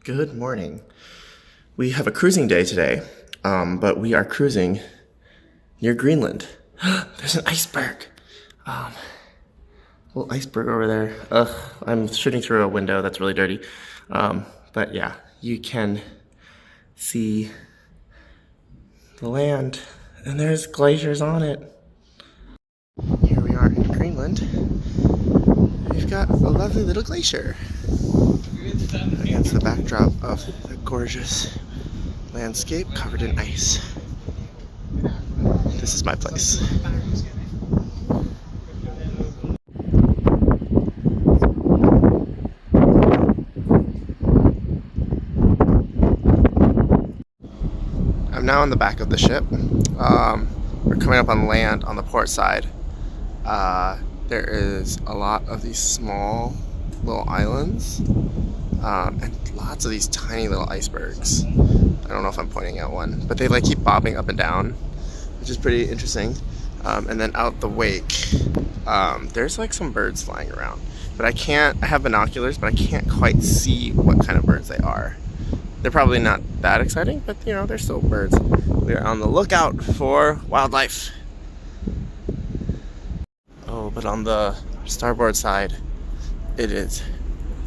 Good morning. We have a cruising day today, but we are cruising near Greenland. There's an iceberg. Little iceberg over there. I'm shooting through a window that's really dirty. But yeah, you can see the land, and there's glaciers on it. Here we are in Greenland. We've got a lovely little glacier against the backdrop of the gorgeous landscape covered in ice. This is my place. I'm now on the back of the ship. We're coming up on land on the port side. There is a lot of these small little islands and lots of these tiny little icebergs. I don't know if I'm pointing out one, but they like keep bobbing up and down, which is pretty interesting. And then out the wake, there's like some birds flying around, but I have binoculars, but I can't quite see what kind of birds they are. They're probably not that exciting, but you know, they're still birds. We are on the lookout for wildlife. Oh, but on the starboard side, it is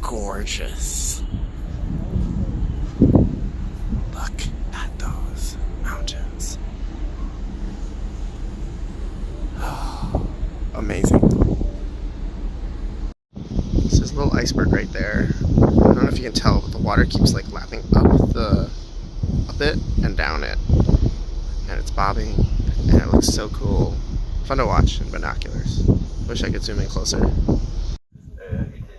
gorgeous. Look at those mountains. Oh, amazing. So there's a little iceberg right there. I don't know if you can tell, but the water keeps like lapping up it and down it. And it's bobbing, and it looks so cool. Fun to watch in binoculars. Wish I could zoom in closer. It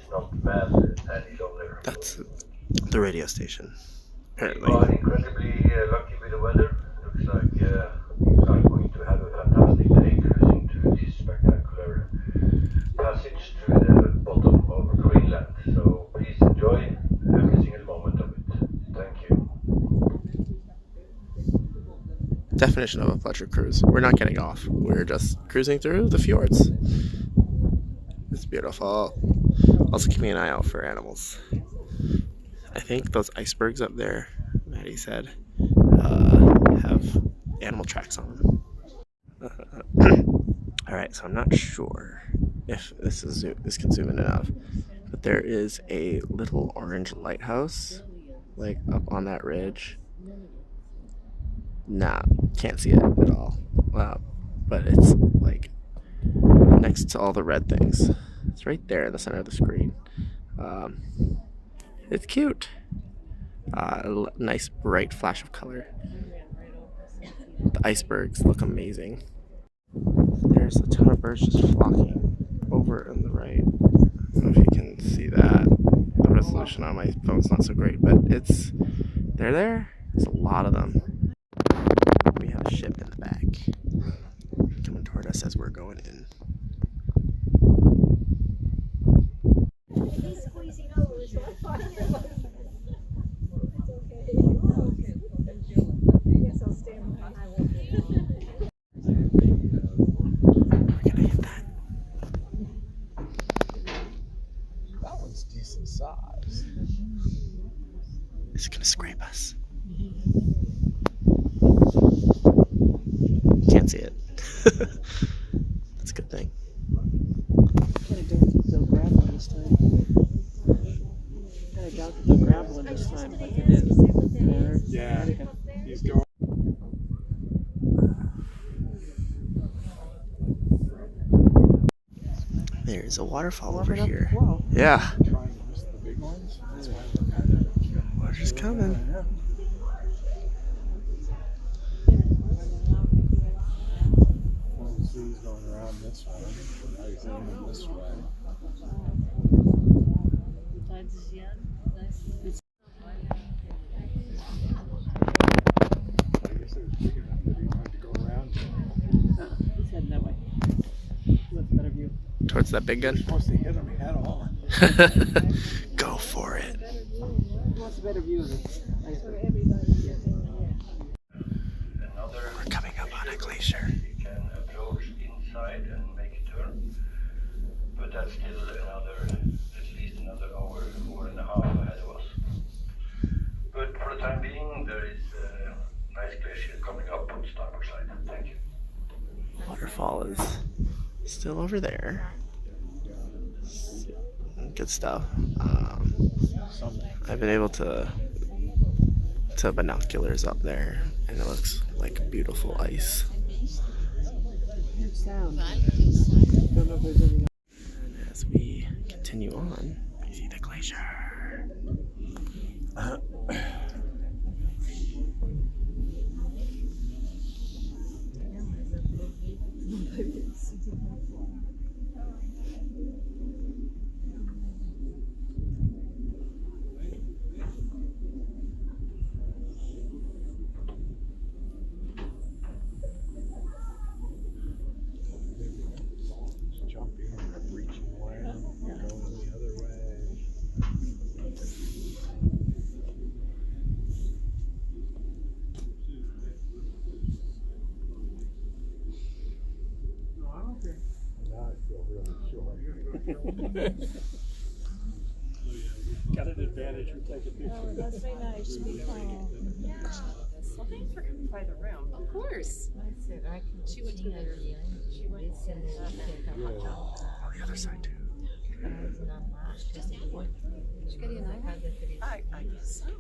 is not bad any longer. That's the radio station, apparently. We are incredibly lucky with the weather. Looks like we are going to have a fantastic day cruising through this spectacular passage through the bottom of Greenland. So please enjoy every single moment of it. Thank you. Definition of a pleasure cruise. We're not getting off. We're just cruising through the fjords. It's beautiful. Also keeping an eye out for animals. I think those icebergs up there, Maddie said, have animal tracks on them. Alright, so I'm not sure if this can zoom in enough, but there is a little orange lighthouse like up on that ridge. Nah, can't see it at all. Wow, but it's like next to all the red things. It's right there in the center of the screen. It's cute. A nice bright flash of color. The icebergs look amazing. There's a ton of birds just flocking over on the right. I don't know if you can see that. The resolution on my phone's not so great, but they're there. There's a lot of them. We have a ship in the back coming toward us as we're going in. We're gonna hit that. That one's decent size. Is it gonna scrape us? Can't see it. That's a good thing. I doubt that they'll grab one this time. I doubt that they'll grab one this time like they did there. Yeah, he's going. There's a waterfall over here. Wow. Yeah. Trying to miss the big ones. That's why we're kind of. Water's coming. Yeah. He's going around this way. Now he's aiming this way. I guess it was big enough that he wanted to go around. He's heading that way. That's a better view. Towards that big gun. Once they hit him, he had all. Go for it. He wants a better view of the iceberg. We're coming up on a glacier. You can approach inside and make a turn, but that's still at least another hour and a half ahead of us. fish coming up on the starboard side. Thank you. Waterfall is still over there. Good stuff. I've been able to binoculars up there, and it looks like beautiful ice. Good sound. Don't know if there's any. And as we continue on, we see the glacier. Jumping, reaching around, going the other way. Now I feel really sure. Got an advantage for taking pictures. Oh, that's very nice. Yeah. Well, thanks for coming by the room. Of course. She went to the. She went to On the other side too. Did you get an iPad? I guess so.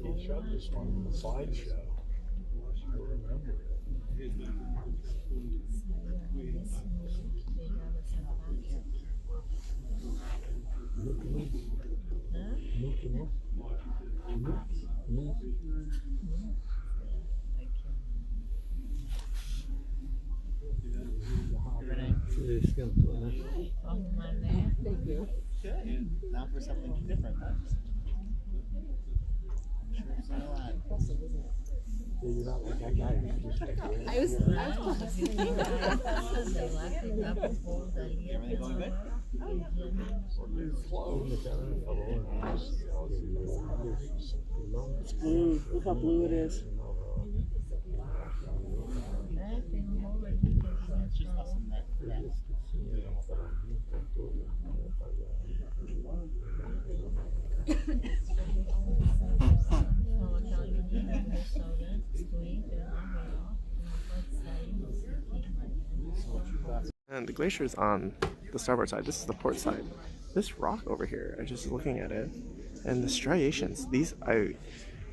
He showed this one in the slideshow. I remember it. Thank you. Good. Now for something different. Huh? Sure, it's not a lot. You're not like that guy who just like, I was Everything going good? It's blue. Look how blue it is. It's just awesome that. And the glacier's on the starboard side. This is the port side. This rock over here, I just looking at it, and the striations. These I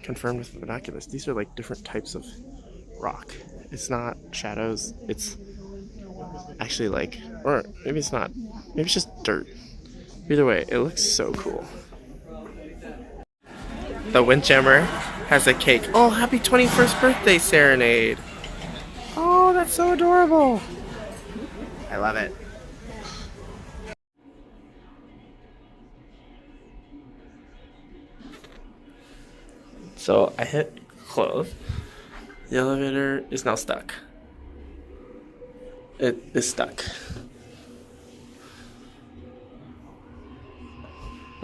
confirmed with the binoculars. These are like different types of rock. It's not shadows. It's actually like, or maybe it's not. Maybe it's just dirt. Either way, it looks so cool. The Windjammer has a cake. Oh, happy 21st birthday, Serenade. Oh, that's so adorable. I love it. So I hit close. The elevator is now stuck. It is stuck.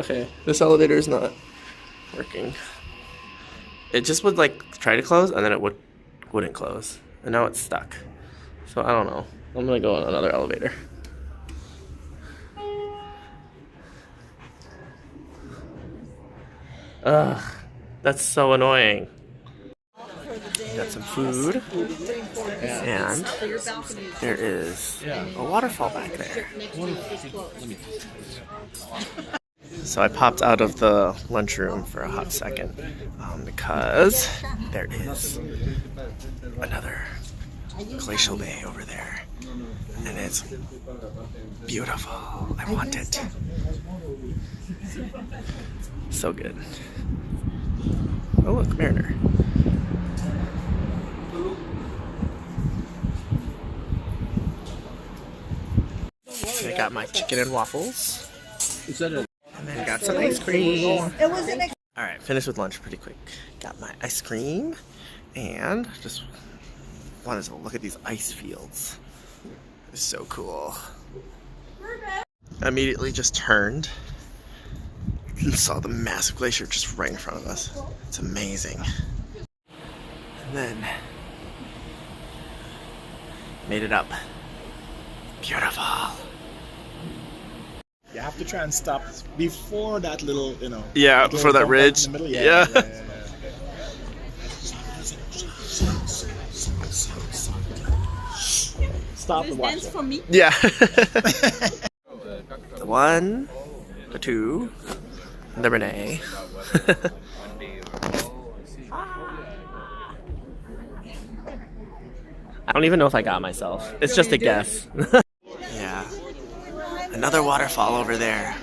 Okay, this elevator is not working. It just would like try to close and then it wouldn't close. And now it's stuck. So I don't know. I'm gonna go on another elevator. Ugh, that's so annoying. Got some food, and there is a waterfall back there. So I popped out of the lunchroom for a hot second because there is another glacial bay over there, and it's beautiful. I want it. So good. Oh look, Mariner. I got my chicken and waffles. And then got some ice cream. Alright, finished with lunch pretty quick. Got my ice cream and just wanted to look at these ice fields. It's so cool. I immediately just turned and saw the massive glacier just right in front of us. It's amazing. And then made it up. Beautiful. Yeah. have to try and stop before that little, Yeah, little before that bump out ridge. in the middle. Yeah. Stop and watch it. For me. Yeah. The 1, the 2, the Renee. I don't even know if I got myself. It's just a guess. Yeah. Another waterfall over there.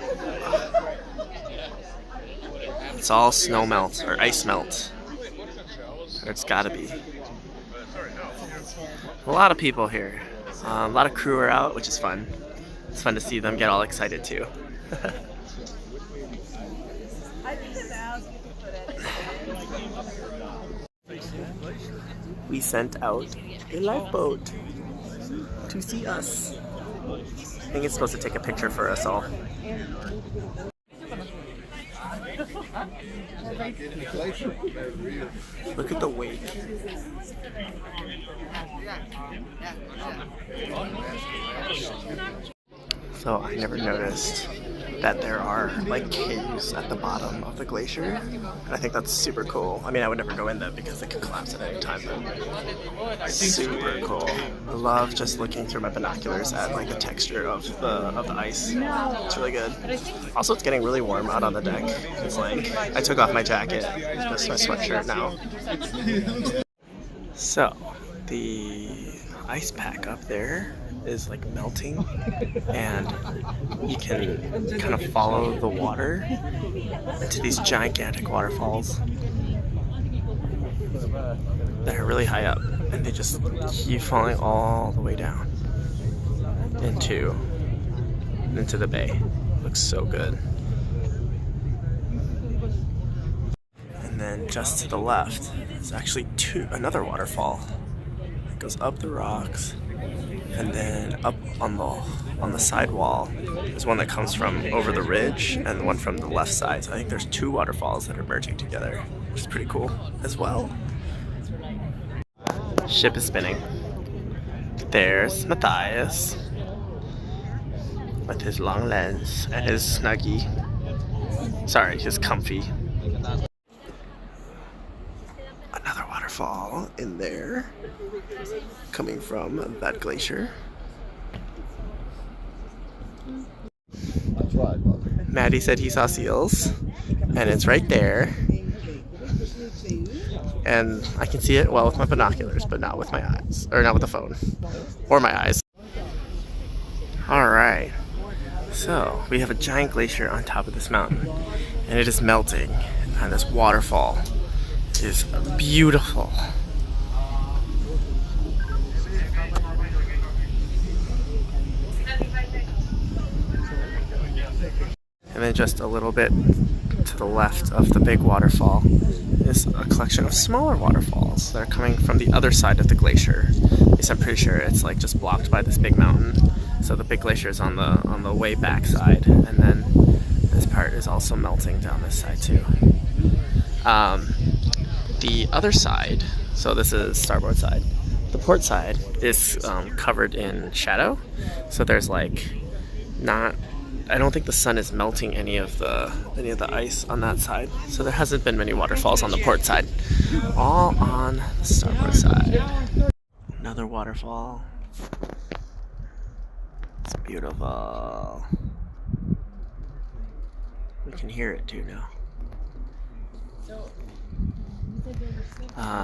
It's all snow melt or ice melt. Or it's gotta be. A lot of people here. A lot of crew are out, which is fun. It's fun to see them get all excited too. We sent out a lifeboat to see us. I think it's supposed to take a picture for us all. Look at the wake. So I never noticed that there are like caves at the bottom of the glacier. And I think that's super cool. I mean, I would never go in them because they could collapse at any time, but super cool. I love just looking through my binoculars at like the texture of the ice. It's really good. Also, it's getting really warm out on the deck. It's like I took off my jacket, just my sweatshirt now. So the ice pack up there is like melting, and you can kind of follow the water into these gigantic waterfalls that are really high up, and they just keep falling all the way down into the bay. Looks so good. And then just to the left is actually another waterfall. It goes up the rocks, and then up on the side wall is one that comes from over the ridge, and the one from the left side. So I think there's 2 waterfalls that are merging together, which is pretty cool as well. Ship is spinning. There's Matthias with his long lens and his snuggie. Sorry, his comfy. Another waterfall in there, coming from that glacier. That's right, bud. Maddie said he saw seals, and it's right there. And I can see it well with my binoculars, but not with my eyes, or not with the phone, or my eyes. All right, so we have a giant glacier on top of this mountain, and it is melting, and this waterfall is beautiful. And then just a little bit to the left of the big waterfall is a collection of smaller waterfalls that are coming from the other side of the glacier. At least I'm pretty sure it's like just blocked by this big mountain. So the big glacier is on the way back side, and then this part is also melting down this side too. The other side, so this is starboard side. The port side is covered in shadow, so there's like I don't think the sun is melting any of the ice on that side, so there hasn't been many waterfalls on the port side. All on the starboard side. Another waterfall. It's beautiful. We can hear it too now.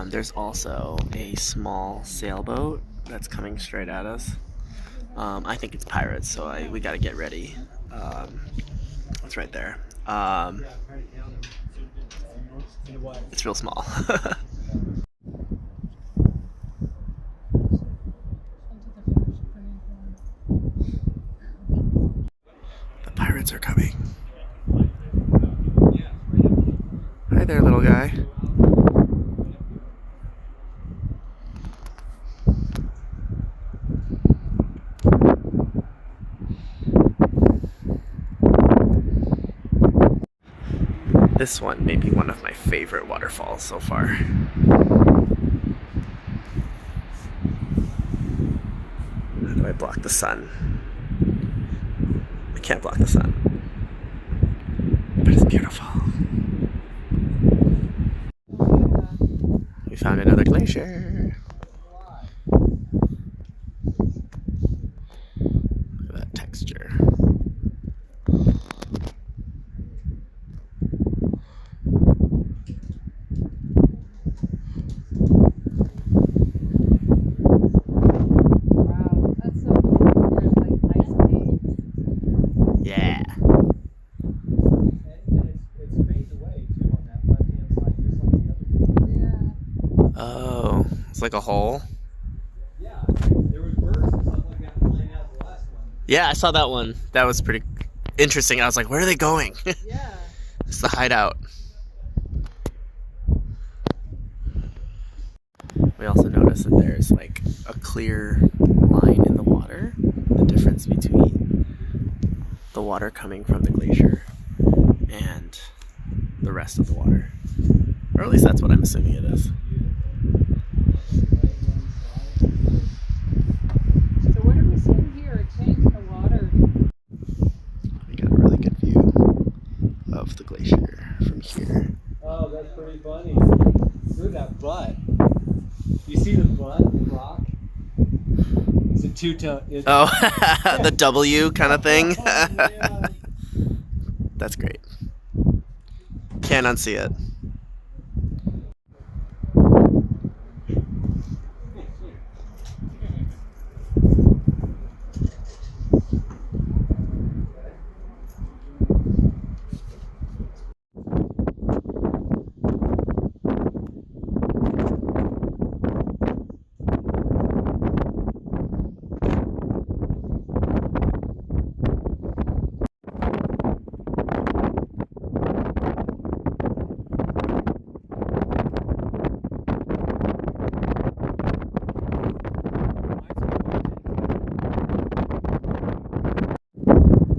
There's also a small sailboat that's coming straight at us. I think it's pirates, so we gotta get ready. It's right there. It's real small. The pirates are coming. Hi there, little guy. This one may be one of my favorite waterfalls so far. How do I block the sun? I can't block the sun. But it's beautiful. We found another glacier. Look at that texture. Wow, that's so cool. There's like ice caves. Yeah. It's fades away too on that left hand side, just like the other. Yeah. Oh, it's like a hole. Yeah, there was birds and stuff like that playing out the last one. Yeah, I saw that one. That was pretty interesting. I was like, where are they going? Yeah. It's the hideout. We also noticed that there's like a clear line in the water. The difference between the water coming from the glacier and the rest of the water. Or at least that's what I'm assuming it is. So what are we seeing here? A tank of water. We got a really good view of the glacier from here. Oh, that's pretty funny. Look at that butt. You see the butt, the rock? It's a two-tone. Oh, the W kind of thing. Yeah. That's great. Can't unsee it.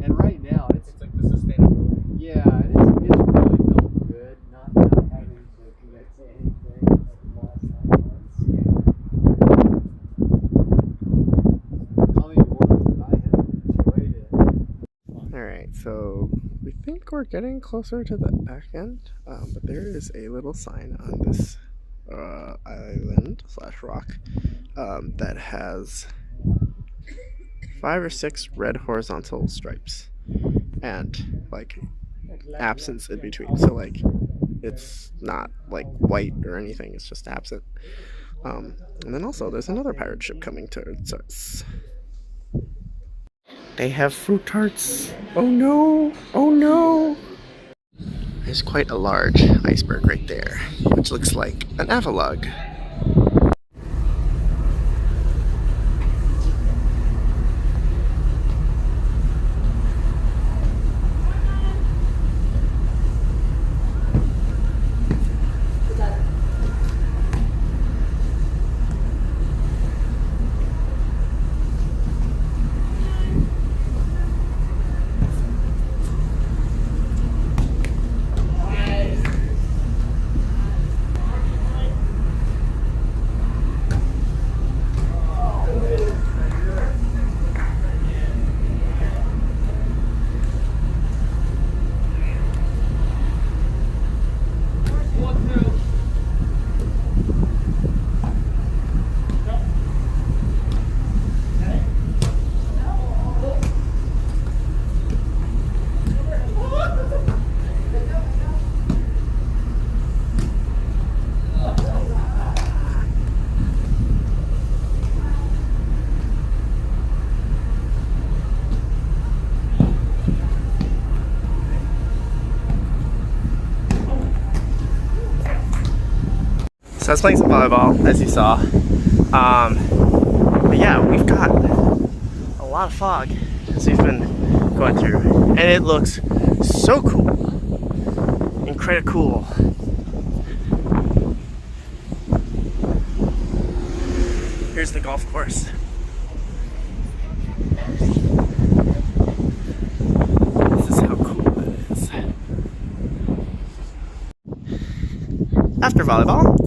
And right now, it's like the sustainable. Yeah, it's really felt good, not having to commit to anything for the last 9 months. I'll be bored, but I have enjoyed it. Alright, so we think we're getting closer to the back end, but there is a little sign on this island / rock that has 5 or 6 red horizontal stripes and like absence in between. So like it's not like white or anything, it's just absent. And then also there's another pirate ship coming towards us. They have fruit tarts. Oh no! Oh no! There's quite a large iceberg right there, which looks like an avalug. So I was playing some volleyball, as you saw. But yeah, we've got a lot of fog as we've been going through. And it looks so cool. Incredible cool. Here's the golf course. This is how cool that is. After volleyball,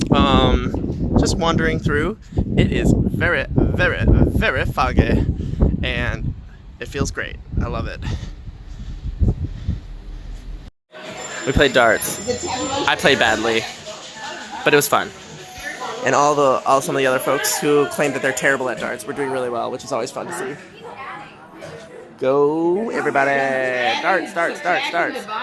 just wandering through, it is very, very, very foggy, and it feels great. I love it. We played darts. I played badly, but it was fun. And all some of the other folks who claim that they're terrible at darts were doing really well, which is always fun to see. Go, everybody! Darts, darts, darts, darts.